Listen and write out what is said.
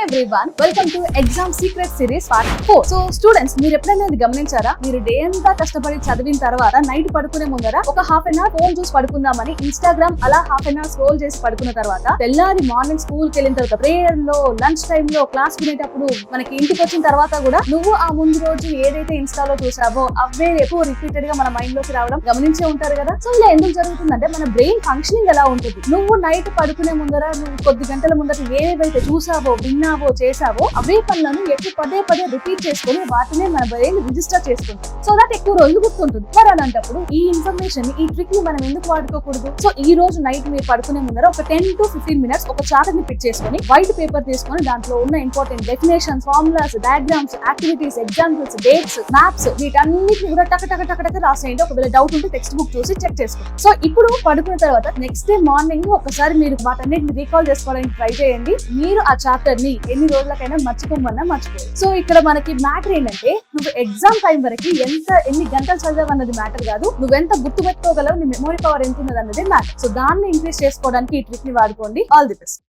Everyone, welcome to exam secret series part 4. So students, మీరు ఎప్పుడైనా ఇది గమనించారా? మీరు డే అంతా కష్టపడి చదివిన తర్వాత నైట్ పడుకునే ముందర ఒక హాఫ్ అన్ అవర్ ఫోన్ చూసి పడుకుందామని ఇన్స్టాగ్రామ్ అలా హాఫ్ అన్ అవర్ స్క్రోల్ చేసి పడుకున్న తర్వాత తెల్లారి మార్నింగ్ స్కూల్ కి వెళ్ళిన తర్వాత ప్రేయర్ లో, లంచ్ టైమ్ లో, క్లాస్ వినేటప్పుడు, మనకి ఇంటికి వచ్చిన తర్వాత కూడా నువ్వు ఆ ముందు రోజు ఏదైతే ఇన్స్టాలో చూసావో అవే ఎక్కువ రిపీటెడ్ గా మన మైండ్ లోకి రావడం గమనించే ఉంటారు కదా. సో ఇలా ఎందుకు జరుగుతుందంటే మన బ్రెయిన్ ఫంక్షనింగ్ ఎలా ఉంటుంది. నువ్వు నైట్ పడుకునే ముందర నువ్వు కొద్ది గంటల ముందర ఏవైతే చూసావో, విన్నావో, చేసావో అవే పనులను ఎక్కువ పదే పదే రిపీట్ చేసుకుని వాటినే మన బ్రెయిన్ రిజిస్టర్ చేసుకుంటుంది. సో దట్ ఎక్కువ రోజులు గుర్తుంటుంది. మరి అలాంటప్పుడు ఈ ఇన్ఫర్మేషన్, ఈ ట్రిక్ ని మనం ఎందుకు వాడుకోకూడదు? సో ఈ రోజు నైట్ మీరు పడుకునే ముందర ఒక 10 to 15 minutes ఒక చార్ట్ ని పిక్ చేసుకొని, వైట్ పేపర్ తీసుకొని దాంట్లో ఉన్న important definitions, formulas, diagrams, activities, examples, dates, maps వీటన్నిటిని కూడా టక టక టక టక రాసేయండి. ఒకవేళ డౌట్ ఉంటే టెక్స్ట్ బుక్ చూసి చెక్ చేసుకోండి. సో ఇప్పుడు పడుకున్న తర్వాత నెక్స్ట్ డే మార్నింగ్ ఒకసారి మీరు వాటన్నిటిని రీకాల్ చేసుకోవడానికి ట్రై చేయండి. మీరు ఆ చాప్టర్ ని ఎన్ని రోజులకైనా మర్చిపోమన్నా మర్చిపోయి. సో ఇక్కడ మనకి మ్యాటర్ ఏంటంటే, నువ్వు ఎగ్జామ్ టైం వరకు ఎన్ని గంటలు చదివావు అన్నది మ్యాటర్ కాదు, నువ్వెంత గుర్తు పెట్టుకోగలవు, నీ మెమరీ పవర్ ఎంత ఉన్నది అన్నది మ్యాటర్. సో దాన్ని ఇంక్రీజ్ చేసుకోవడానికి ఈ ట్రిక్ ని వాడుకోండి. All the best.